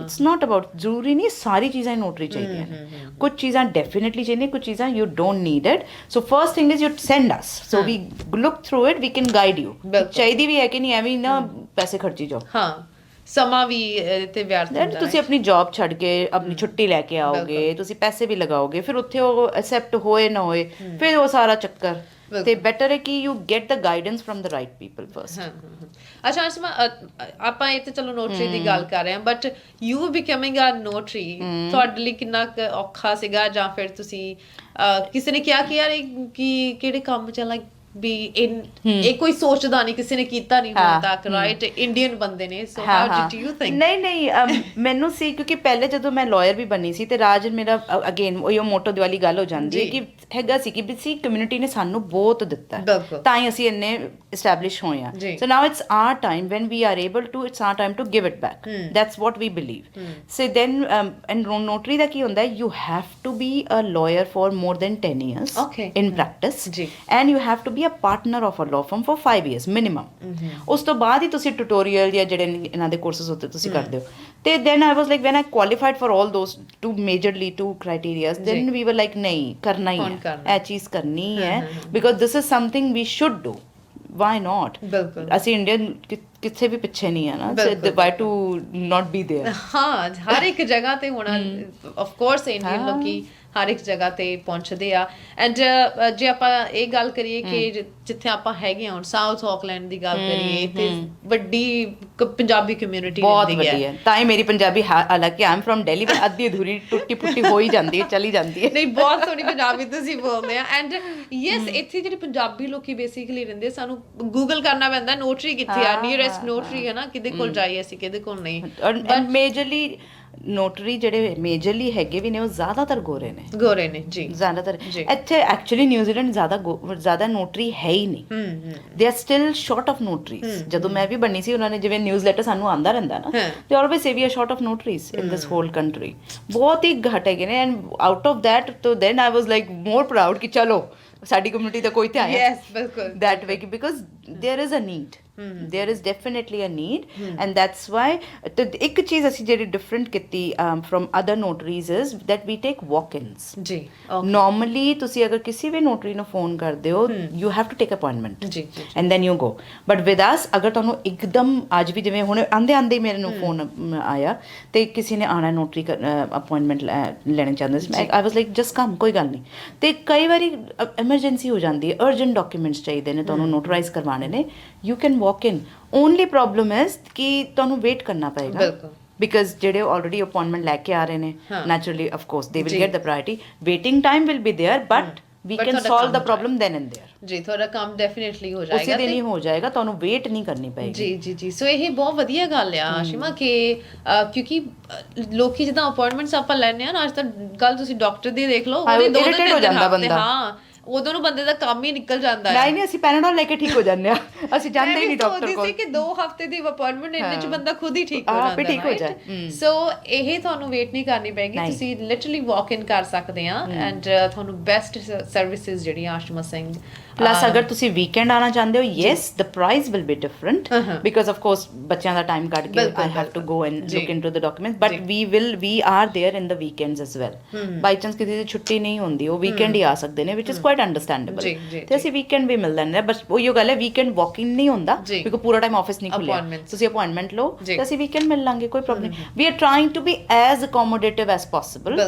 ਇਟਸ ਨਾਟ ਅਬਾਊਟ ਜ਼ਰੂਰੀ ਨਹੀਂ ਸਾਰੀ ਚੀਜ਼ਾਂ ਨੋਟਰੀ ਚਾਹੀਦੀਆਂ ਨੇ ਕੁਝ ਚੀਜ਼ਾਂ ਡੈਫੀਨਿਟਲੀ ਚਾਹੀਦੀਆਂ ਕੁਝ ਚੀਜ਼ਾਂ you don't need it so first thing is you send us so we look through it we can guide you ਚਾਹੀਦੀ ਵੀ ਹੈ ਕਿ ਨਹੀਂ ਐਵੇਂ ਨਾ ਪੈਸੇ ਖਰਚੀ ਜਾਓ ਹਾਂ ਸਮਾਂ ਵੀ ਤੇ ਵਿਅਰਥ ਹੁੰਦਾ ਤੁਸੀਂ ਆਪਣੀ ਜੌਬ ਛੱਡ ਕੇ ਆਪਣੀ ਛੁੱਟੀ ਲੈ ਕੇ ਆਓਗੇ ਤੁਸੀਂ ਪੈਸੇ ਵੀ ਲਗਾਓਗੇ ਫਿਰ ਉੱਥੇ ਉਹ ਐਕਸੈਪਟ ਹੋਏ ਨਾ ਹੋਏ ਫਿਰ ਉਹ ਸਾਰਾ ਚੱਕਰ ਤੇ ਬੈਟਰ ਹੈ ਕਿ you get the guidance from the right people first ਅੱਛਾ ਅਸਮਾ ਆਪਾਂ ਇਹ ਤੇ ਚਲੋ ਨੋਟਰੀ ਦੀ ਗੱਲ ਕਰ ਰਹੇ ਹਾਂ but you becoming a notary ਤੁਹਾਡੇ ਲਈ ਕਿੰਨਾ ਔਖਾ ਸੀਗਾ ਜਾਂ ਫਿਰ ਤੁਸੀਂ ਕਿਸੇ ਨੇ ਕਿਹਾ ਕਿ ਯਾਰ ਕਿ ਕਿਹੜੇ ਕੰਮ ਚ ਲਾਈਕ ਵੀ ਇਹ ਕੋਈ ਸੋਚਦਾ ਨਹੀਂ ਕਿਸੇ ਨੇ ਕੀਤਾ ਨਹੀਂ ਹੁਣ ਤੱਕ ਰਾਈਟ ਇੰਡੀਅਨ ਬੰਦੇ ਨੇ so how did you think ਨਹੀਂ ਮੈਨੂੰ ਸੀ ਕਿਉਂਕਿ ਪਹਿਲੇ ਜਦੋਂ ਮੈਂ ਲਾਇਰ ਵੀ ਬਣੀ ਸੀ ਤੇ ਰਾਜ ਮੇਰਾ ਅਗੇਨ ਉਹ ਮੋਟੋ ਦੀ ਵਾਲੀ ਗੱਲ ਹੋ ਜਾਂਦੀ ਹੈ ਕਿ ਹੈਗਾ ਸੀ ਕਿ ਬਿਸੀ ਕਮਿਊਨਿਟੀ ਨੇ ਸਾਨੂੰ ਬਹੁਤ ਦਿੱਤਾ ਤਾਂ ਹੀ ਅਸੀਂ ਇੰਨੇ ਐਸਟੈਬਲਿਸ਼ ਹੋਏ ਆ so now it's our time when we are able to it's our time to give it back that's what we believe so then and notary ਦਾ ਕੀ ਹੁੰਦਾ ਹੈ you have to be a lawyer for more than 10 years in practice and you have to be a partner of a law firm for 5 years minimum ਉਸ ਤੋਂ ਬਾਅਦ ਹੀ ਤੁਸੀਂ tutorial ਜਾਂ ਜਿਹੜੇ ਇਹਨਾਂ ਦੇ ਕੋਰਸਸ ਹੁੰਦੇ ਤੁਸੀਂ ਕਰਦੇ ਹੋ ਤੇ then I was like when I qualified for all those two criterias then we were like ਨਹੀਂ ਕਰਨਾ ਹੀ ਹੈ ਇਹ ਚੀਜ਼ ਕਰਨੀ ਹੈ because this is something we should do why not ਅਸੀਂ ਇੰਡੀਅਨ ਕਿੱਥੇ ਵੀ ਪਿੱਛੇ ਨਹੀਂ ਹੈ ਨਾ why to not be there ਹਾਂ ਹਰ ਇੱਕ ਜਗ੍ਹਾ ਤੇ ਹੋਣਾ of course ਇੰਡੀਅਨ ਲੋਕੀ ਹਰ ਇੱਕ ਜਗ੍ਹਾ ਤੇ ਪਹੁੰਚਦੇ ਆ ਐਂਡ ਜੇ ਆਪਾਂ ਇਹ ਗੱਲ ਕਰੀਏ ਕਿ ਜਿੱਥੇ ਆਪਾਂ ਹੈਗੇ ਹਾਂ ਹੁਣ ਸਾਊਥ ਆਕਲੈਂਡ ਦੀ ਗੱਲ ਕਰੀਏ ਤੇ ਵੱਡੀ ਪੰਜਾਬੀ ਕਮਿਊਨਿਟੀ ਬਹੁਤ ਵੱਡੀ ਹੈ ਤਾਂ ਹੀ ਮੇਰੀ ਪੰਜਾਬੀ ਹਾਲਾਂਕਿ ਆਮ ਫਰਮ ਦਿੱਲੀ ਪਰ ਅੱਧੀ ਅਧੂਰੀ ਟੁੱਟੀ ਪੁੱਟੀ ਹੋ ਹੀ ਜਾਂਦੀ ਹੈ ਚਲੀ ਜਾਂਦੀ ਹੈ ਨਹੀਂ ਬਹੁਤ ਸੋਹਣੀ ਪੰਜਾਬੀ ਤੁਸੀਂ ਬੋਲਦੇ ਆ ਐਂਡ ਯੈਸ ਇੱਥੇ ਜਿਹੜੇ ਪੰਜਾਬੀ ਲੋਕੀ ਬੇਸਿਕਲੀ ਰਹਿੰਦੇ ਸਾਨੂੰ ਗੂਗਲ ਕਰਨਾ ਪੈਂਦਾ ਨੋਟਰੀ ਕਿੱਥੇ ਆ ਨੀਅਰੈਸਟ ਨੋਟਰੀ ਹੈ ਨਾ ਕਿਹਦੇ ਕੋਲ ਜਾਈਏ ਅਸੀਂ ਕਿਹਦੇ ਕੋਲ ਨਹੀਂ ਐਂਡ ਮੇਜਰਲੀ ਨੋਟਰੀ ਜਿਹੜੇ ਮੇਜਰਲੀ ਹੈਗੇ ਵੀ ਨੇ ਉਹ ਜ਼ਿਆਦਾਤਰ ਗੋਰੇ ਨੇ ਜੀ ਜ਼ਿਆਦਾਤਰ ਇੱਥੇ ਐਕਚੁਅਲੀ ਨਿਊਜ਼ੀਲੈਂਡ ਜ਼ਿਆਦਾ ਨੋਟਰੀ ਹੈ ਹੀ ਨਹੀਂ they are still short of notaries ਜਦੋਂ ਮੈਂ ਵੀ ਬਣੀ ਸੀ ਉਹਨਾਂ ਨੇ ਜਿਵੇਂ ਨਿਊਜ਼ ਲੈਟਰ ਸਾਨੂੰ ਆਉਂਦਾ ਰਹਿੰਦਾ ਨਾ they always say we are short of notaries in this whole country ਬਹੁਤ ਹੀ ਘੱਟ ਹੈਗੇ ਨੇ ਐਂਡ ਆਊਟ ਆਫ ਦੈਟ ਤੋ then I was like more proud ਕਿ ਚਲੋ ਸਾਡੀ ਕਮਿਊਨਿਟੀ ਦਾ ਕੋਈ ਤੇ ਆਇਆ ਯੈਸ ਬਿਲਕੁਲ that way because there is a need there is definitely a need and that's why ਇੱਕ ਚੀਜ਼ ਅਸੀਂ ਜਿਹੜੀ ਡਿਫਰੈਂਟ ਕੀਤੀ from other notaries is that we take walk-ins ਜੀ normally ਤੁਸੀਂ ਅਗਰ ਕਿਸੇ ਵੀ ਨੋਟਰੀ ਨੂੰ ਫੋਨ ਕਰਦੇ ਹੋ you have to take appointment ਜੀ and then you go but with us ਅਗਰ ਤੁਹਾਨੂੰ ਇੱਕਦਮ ਅੱਜ ਵੀ ਜਿਵੇਂ ਹੁਣ ਆਂਦੇ ਮੇਰੇ ਨੂੰ ਫੋਨ ਆਇਆ ਤੇ ਕਿਸੇ ਨੇ ਆਣਾ ਨੋਟਰੀ ਅਪਾਇੰਟਮੈਂਟ ਲੈਣਾ ਚਾਹੁੰਦੇ ਸੀ I was like just come ਕੋਈ ਗੱਲ ਨਹੀਂ ਤੇ ਕਈ ਵਾਰੀ ਐਮਰਜੈਂਸੀ ਹੋ ਜਾਂਦੀ ਹੈ ਅਰਜੈਂਟ ਡਾਕੂਮੈਂਟਸ ਚਾਹੀਦੇ ਨੇ ਤੁਹਾਨੂੰ ਨੋਟਰਾਈਜ਼ ਕਰਵਾਉਣੇ ਨੇ you can walk in only problem is ਕਿ ਤੁਹਾਨੂੰ ਵੇਟ ਕਰਨਾ ਪਏਗਾ ਬਿਲਕੁਲ because ਜਿਹੜੇ already appointment ਲੈ ਕੇ ਆ ਰਹੇ ਨੇ naturally of course they will get the priority waiting time will be there but we But can ਤੁਹਾਡਾ ਸੋਲਵ ਕੰਮ ਦਾ ਹੋ ਪ੍ਰੋਬਲਮ ਦੈਨ ਐਂਡ देयर। ਜੀ ਤੁਹਾਡਾ ਕੰਮ ਡੈਫੀਨਿਟਲੀ ਹੋ ਉਸੇ ਜਾਏਗਾ ਦਿਨ ਹੀ ਹੋ ਜਾਏਗਾ, ਤੁਹਾਨੂੰ ਵੇਟ ਨਹੀਂ ਕਰਨੀ ਪਏਗੀ। ਜੀ ਜੀ ਜੀ ਸੋ ਇਹ ਬਹੁਤ ਵਧੀਆ ਗੱਲ ਆ ਆਸ਼ਿਮਾ ਕਿ ਕਿਉਂਕਿ ਲੋਕੀ ਜਿੱਦਾਂ ਅਪਾਇੰਟਮੈਂਟਸ ਆਪਾਂ ਲੈਣੇ ਆ ਨਾ, ਅੱਜ ਤਾਂ ਗੱਲ ਤੁਸੀਂ ਡਾਕਟਰ ਦੀ ਦੇਖ ਲਓ, ਉਹਦੇ 2 irritate ਹੋ ਜਾਂਦਾ ਬੰਦਾ। ਹਾਂ ਉਦੋਂ ਨੂੰ ਬੰਦੇ ਦਾ ਕੰਮ ਹੀ ਨਿਕਲ ਜਾਂਦਾ ਹੈ। ਨਹੀਂ ਅਸੀਂ ਪੈਨਾਡੋਲ ਲੈ ਕੇ ਠੀਕ ਹੋ ਜਾਂਦੇ ਆ, ਅਸੀਂ ਜਾਂਦੇ ਹੀ ਨਹੀਂ ਡਾਕਟਰ ਕੋਲ। ਸੀ ਕਿ 2 ਹਫ਼ਤੇ ਦੀ ਅਪਾਇੰਟਮੈਂਟ ਇੰਨੇ ਚ ਬੰਦਾ ਖੁਦ ਹੀ ਠੀਕ ਹੋ ਆਪੇ ਜਾਂਦਾ ਠੀਕ ਹੋ ਜਾਏ। ਸੋ ਇਹ ਤੁਹਾਨੂੰ ਵੇਟ ਨਹੀਂ ਕਰਨੀ ਪੈਗੀ, ਤੁਸੀਂ ਲਿਟਰਲੀ ਵਾਕ ਇਨ ਕਰ ਸਕਦੇ ਆ ਐਂਡ ਤੁਹਾਨੂੰ ਬੈਸਟ ਸਰਵਿਸਿਜ਼ ਜਿਹੜੀਆਂ ਆਸ਼ਮਾ ਸਿੰਘ। ਪਲੱਸ ਅਗਰ ਤੁਸੀਂ ਵੀਕਐਂਡ ਆਣਾ ਚਾਹੁੰਦੇ ਹੋ, yes the price will be different because of course ਬੱਚਿਆਂ ਦਾ ਟਾਈਮ ਕੱਢ ਕੇ I have to go and look into the documents, but we are there in the weekends as well. By chance ਕਿਸੇ ਦੀ ਛੁੱਟੀ ਨਹੀਂ ਹੁੰਦੀ, ਉਹ ਵੀਕਐਂਡ ਹੀ ਆ ਸਕਦੇ ਨੇ, ਵਿਚ ਇਜ਼ ਕੁਆਇਟ ਅੰਡਰਸਟੈਂਡੇਬਲ। ਤੇ ਅਸੀਂ ਵੀਕਐਂਡ ਵੀ ਮਿਲ ਲੈਂਦੇ ਆ, ਬਸ ਉਹੀ ਗੱਲ ਹੈ ਵੀਕਐਂਡ ਵਾਕਿੰਗ ਨਹੀਂ ਹੁੰਦਾ ਬਿਕਾਜ਼ ਪੂਰਾ ਟਾਈਮ ਆਫਿਸ ਨਹੀਂ ਖੁੱਲਿਆ, ਤੁਸੀਂ ਅਪਾਇੰਟਮੈਂਟ ਲਓ ਤੇ ਅਸੀਂ ਵੀਕਐਂਡ ਮਿਲ ਲਾਂਗੇ, ਕੋਈ ਪ੍ਰੋਬਲਮ ਨਹੀਂ। We are trying to be as accommodative as possible,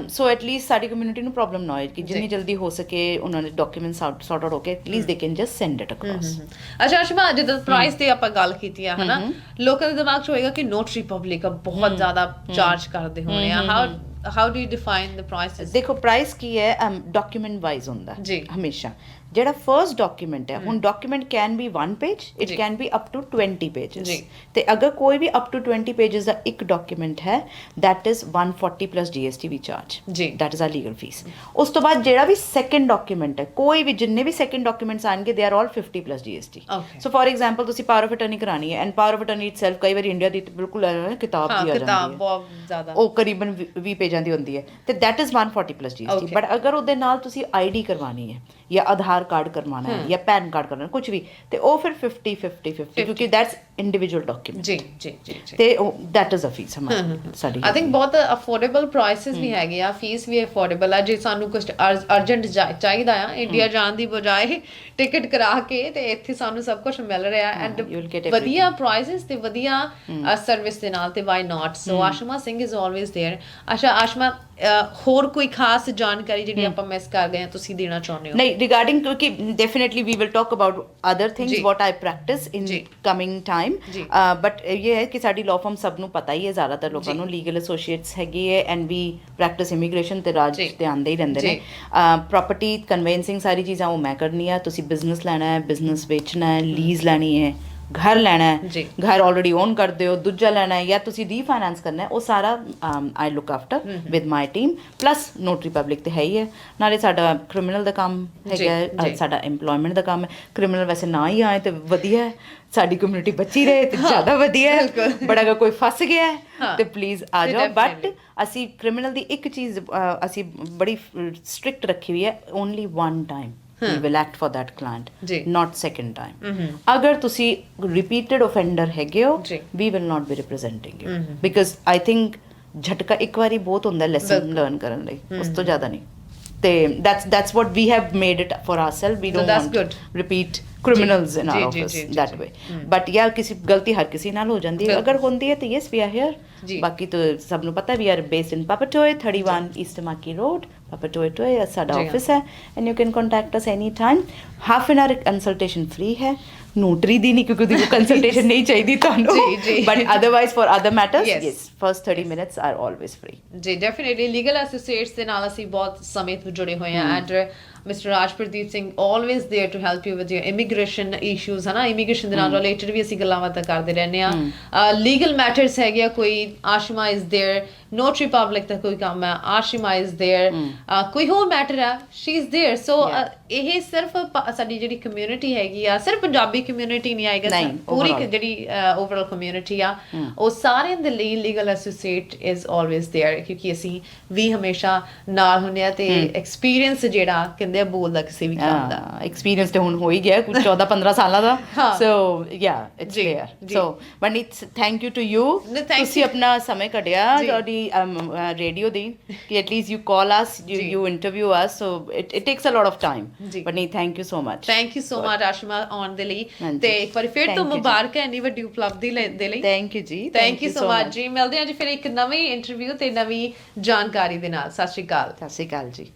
so at least ਸਾਡੀ ਕਮਿਊਨਿਟੀ ਨੂੰ ਪ੍ਰੋਬਲਮ ਨਾ ਹੋਏ, ਕਿ ਜਿੰਨੀ ਜਲਦੀ ਹੋ ਸਕੇ ਉਹਨਾਂ ਦੇ ਡਾਕੂਮੈਂਟਸ ਸੌਰਟ ਆਊਟ ਹੋ ਕੇ at least they can just send it across. ਅੱਛਾ ਆਸ਼ਮਾ, ਜਦੋਂ ਪ੍ਰਾਈਸ ਤੇ ਆਪਾਂ ਗੱਲ ਕੀਤੀ ਆ ਹਨਾ, ਲੋਕਾਂ ਦੇ ਦਿਮਾਗ 'ਚ ਹੋਏਗਾ ਕਿ ਨੋਟਰੀ ਪਬਲਿਕ ਬਹੁਤ ਜ਼ਿਆਦਾ ਚਾਰਜ ਕਰਦੇ ਹੋਣੇ ਆ। how do you define the prices? ਦੇਖੋ ਪ੍ਰਾਈਸ ਕੀ ਹੈ, ਡਾਕੂਮੈਂਟ ਵਾਈਜ਼ ਹੁੰਦਾ ਹਮੇਸ਼ਾ। ਜਿਹੜਾ ਫਰਸਟ ਡਾਕੂਮੈਂਟ ਹੈ, ਹੁਣ document can be 1 page, it can be up to 20 pages, ਤੇ ਅਗਰ ਕੋਈ ਵੀ ਅਪ ਟੂ 20 ਪੇजेस ਦਾ ਇੱਕ ਡਾਕੂਮੈਂਟ ਹੈ, that is 140 plus GST ਵੀ charge, that is our legal fees। ਉਸ ਤੋਂ ਬਾਅਦ ਜਿਹੜਾ ਵੀ ਸੈਕੰਡ ਡਾਕੂਮੈਂਟ ਹੈ, ਕੋਈ ਵੀ ਜਿੰਨੇ ਵੀ ਸੈਕੰਡ ਡਾਕੂਮੈਂਟਸ ਆਣਗੇ they are all 50 plus GST। So for example ਤੁਸੀਂ ਪਾਵਰ ਆਫ ਅਟਰਨੀ ਕਰਾਣੀ ਹੈ, and power of attorney itself ਕਈ ਵਾਰੀ ਇੰਡੀਆ ਦੀ ਬਿਲਕੁਲ ਕਿਤਾਬ ਦੀ ਆ ਜਾਂਦੀ ਹੈ, ਬਹੁਤ ਜ਼ਿਆਦਾ, ਉਹ ਕਰੀਬਨ 20 ਪੇਜਾਂ ਦੀ ਹੁੰਦੀ ਹੈ, ਤੇ that is 140 plus GST। But ਅਗਰ ਉਹਦੇ ਨਾਲ ਤੁਸੀਂ ID ਕਰਵਾਣੀ ਹੈ ਜਾਂ ਆਧਾਰ ਕਾਰਡ ਕਰਵਾਉਣਾ ਹੈ ਜਾਂ ਪੈਨ ਕਾਰਡ ਕਰਵਾਉਣਾ, ਕੁਝ ਵੀ, ਤੇ ਉਹ ਫਿਰ 50 ਕਿਉਂਕਿ ਦੈਟਸ ਇੰਡੀਵਿਜੂਅਲ ਡਾਕੂਮੈਂਟ। ਜੀ ਜੀ ਜੀ ਤੇ ਦੈਟ ਇਜ਼ ਅ ਫੀਸ ਹਮਾਰੀ ਸਾਡੀ। ਆਈ ਥਿੰਕ ਬਹੁਤ ਅਫੋਰਡੇਬਲ ਪ੍ਰਾਈਸਿਸ ਵੀ ਹੈਗੇ ਆ, ਫੀਸ ਵੀ ਅਫੋਰਡੇਬਲ ਆ। ਜੇ ਸਾਨੂੰ ਕੁਝ ਅਰਜੈਂਟ ਚਾਹੀਦਾ ਆ, ਇੰਡੀਆ ਜਾਣ ਦੀ ਬਜਾਏ ਟਿਕਟ ਕਰਾ ਕੇ ਤੇ ਇੱਥੇ ਸਾਨੂੰ ਸਭ ਕੁਝ ਮਿਲ ਰਿਹਾ ਐਂਡ ਵਧੀਆ ਪ੍ਰਾਈਸਿਸ ਤੇ ਵਧੀਆ ਸਰਵਿਸ ਦੇ ਨਾਲ, ਤੇ why not. So Ashma Singh is always there. ਅੱਛਾ ਆਸ਼ਮਾ, ਹੋਰ ਕੋਈ ਖਾਸ ਜਾਣਕਾਰੀ ਜਿਹੜੀ ਆਪਾਂ ਮਿਸ ਕਰ ਗਏ ਆ ਤੁਸੀਂ ਦੇਣਾ ਚਾਹੁੰਦੇ ਹੋ? ਨਹੀਂ, ਰਿਗਾਰਡਿੰਗ ਕਿਉਂਕਿ definitely we will talk about other things what I practice in coming time, but ਇਹ ਹੈ ਕਿ ਸਾਡੀ ਲਾਅ ਫਰਮ ਸਭ ਨੂੰ ਪਤਾ ਹੀ ਹੈ, ਜ਼ਿਆਦਾਤਰ ਲੋਕਾਂ ਨੂੰ ਲੀਗਲ ਐਸੋਸੀਏਟਸ ਹੈਗੀ ਹੈ, ਐਂਡ ਵੀ ਪ੍ਰੈਕਟਿਸ ਇਮੀਗ੍ਰੇਸ਼ਨ ਤੇ ਰਾਜ ਤੇ ਆਉਂਦੇ ਹੀ ਰਹਿੰਦੇ ਨੇ। ਪ੍ਰੋਪਰਟੀ ਕਨਵੇਂਸਿੰਗ ਸਾਰੀ ਚੀਜ਼ਾਂ ਉਹ ਮੈਂ ਕਰਨੀ ਆ। ਤੁਸੀਂ ਬਿਜ਼ਨਸ ਲੈਣਾ ਹੈ, ਬਿਜ਼ਨਸ ਵੇਚਣਾ ਹੈ, ਲੀਜ਼ ਲੈਣੀ ਹੈ, ਘਰ ਲੈਣਾ ਹੈ, ਘਰ ਆਲਰੇਡੀ ਓਨ ਕਰਦੇ ਹੋ, ਦੂਜਾ ਲੈਣਾ ਹੈ, ਜਾਂ ਤੁਸੀਂ ਰੀਫਾਈਨੈਂਸ ਕਰਨਾ ਹੈ, ਉਹ ਸਾਰਾ I look after with my team. Plus notary public ਤੇ ਹੈ ਹੀ ਹੈ, ਨਾਲੇ ਸਾਡਾ ਕ੍ਰਿਮੀਨਲ ਦਾ ਕੰਮ ਹੈਗਾ, ਸਾਡਾ ਐਮਪਲੋਇਮੈਂਟ ਦਾ ਕੰਮ ਹੈ। ਕ੍ਰਿਮੀਨਲ ਵੈਸੇ ਨਾ ਹੀ ਆਏ ਤੇ ਵਧੀਆ ਹੈ, ਸਾਡੀ ਕਮਿਊਨਿਟੀ ਬਚੀ ਰਹੇ ਤੇ ਜ਼ਿਆਦਾ ਵਧੀਆ ਹੈ, ਬਟ ਅਗਰ ਕੋਈ ਫਸ ਗਿਆ ਹੈ ਤੇ ਪਲੀਜ਼ ਆ ਜਾਓ। ਬਟ ਅਸੀਂ ਕ੍ਰਿਮੀਨਲ ਦੀ ਇੱਕ ਚੀਜ਼ ਅਸੀਂ ਬੜੀ ਸਟ੍ਰਿਕਟ ਰੱਖੀ ਹੋਈ ਹੈ, only 1 time we will act for that client, not second time। ਅਗਰ ਤੁਸੀਂ repeated offender ਹੈਗੇ ਹੋ, we will not be representing you, because I think ਝਟਕਾ ਇੱਕ ਵਾਰੀ ਬਹੁਤ ਹੁੰਦਾ ਲੈਸਨ ਲਰਨ ਕਰਨ ਲਈ, ਉਸ ਤੋਂ ਜ਼ਿਆਦਾ ਨਹੀਂ। ਤੇ that's what we have made it for ourselves, we don't want repeat criminals in our office that way। but yeah, ਕਿਸੇ ਗਲਤੀ ਹਰ ਕਿਸੇ ਨਾਲ ਹੋ ਜਾਂਦੀ ਹੈ, ਅਗਰ ਹੁੰਦੀ ਹੈ ਤਾਂ yes we are here। ਬਾਕੀ ਤਾਂ ਸਭ ਨੂੰ ਪਤਾ we are based in Papatoy 31 East Tamaki Road, Papatoy ਸਾਡਾ ਆਫਿਸ ਹੈ, and you can contact us anytime। half an hour consultation free ਹੈ, ਨੋਟਰੀ ਦੀ ਨਹੀਂ ਕਿਉਂਕਿ ਉਹਦੀ ਕੰਸਲਟੇਸ਼ਨ ਨਹੀਂ ਚਾਹੀਦੀ ਤੁਹਾਨੂੰ, but otherwise for other matters yes first 30 minutes are always free. ਜੀ ਡੈਫੀਨਿਟਲੀ ਲੀਗਲ ਐਸੋਸੀਏਟਸ ਦੇ ਨਾਲ ਅਸੀਂ ਬਹੁਤ ਸਮੇਂ ਤੋਂ ਜੁੜੇ ਹੋਏ ਹਾਂ, and mister Rajpradeep Singh always there to help you with your immigration issues, ਹਨਾ। ਇਮੀਗ੍ਰੇਸ਼ਨ ਦੇ ਨਾਲ ਰਿਲੇਟਡ ਵੀ ਅਸੀਂ ਗੱਲਾਂ ਬਾਤਾਂ ਕਰਦੇ ਰਹਿੰਦੇ ਹਾਂ। ਲੀਗਲ ਮੈਟਰਸ ਹੈਗੇ ਆ, ਕੋਈ Ashma is there, notary public ਦਾ ਕੋਈ ਕੰਮ ਹੈ, ਆਸ਼ਮਾ ਇਜ਼ देयर, ਕੋਈ ਹੋਰ ਮੈਟਰ ਹੈ, ਸ਼ੀ ਇਜ਼ देयर। ਸੋ ਇਹ ਸਿਰਫ ਸਾਡੀ ਜਿਹੜੀ ਕਮਿਊਨਿਟੀ ਹੈਗੀ ਆ, ਸਿਰਫ ਪੰਜਾਬੀ ਕਮਿਊਨਿਟੀ ਨਹੀਂ ਆਏਗਾ, ਪੂਰੀ ਜਿਹੜੀ ਓਵਰਆਲ ਕਮਿਊਨਿਟੀ ਆ, ਉਹ ਸਾਰਿਆਂ ਦੇ ਲਈ legal associate is always there, ਕਿਉਂਕਿ ਅਸੀਂ ਵੀ ਹਮੇਸ਼ਾ ਨਾਲ ਹੁੰਦੇ ਆ। ਤੇ ਐਕਸਪੀਰੀਅੰਸ ਜਿਹੜਾ ਕਹਿੰਦੇ ਆ ਬੋਲਦਾ ਕਿਸੇ ਵੀ ਕੰਮ ਦਾ, ਐਕਸਪੀਰੀਅੰਸ ਤੇ ਹੁਣ ਹੋ ਹੀ ਗਿਆ ਕੁਝ 14-15 ਸਾਲਾਂ ਦਾ। So yeah it's there. So but it's thank you to you, ਤੁਸੀਂ ਆਪਣਾ ਸਮੇਂ ਕੱਢਿਆ ਤੁਹਾਡੀ ਰੇਡੀਓ ਦੀ, ਕਿ at least you call us, you interview us, so it takes a lot of time, but ਨਹੀਂ thank you so much. Thank you so much Ashma ਆਉਣ ਦੇ ਲਈ, ਤੇ ਇੱਕ ਵਾਰੀ ਫਿਰ ਤੋਂ ਮੁਬਾਰਕ ਹੈ ਇੰਨੀ ਵੱਡੀ ਉਪਲਬਧੀ ਦੇ ਲਈ। ਥੈਂਕ ਯੂ ਜੀ, ਥੈਂਕ ਯੂ ਸੋ ਮਚ ਜੀ। ਮਿਲਦੇ ਹਾਂ ਜੀ ਫਿਰ ਇੱਕ ਨਵੀਂ ਇੰਟਰਵਿਊ ਤੇ ਨਵੀਂ ਜਾਣਕਾਰੀ ਦੇ ਨਾਲ। ਸਤਿ ਸ਼੍ਰੀ ਅਕਾਲ। ਸਤਿ ਸ਼੍ਰੀ ਅਕਾਲ ਜੀ।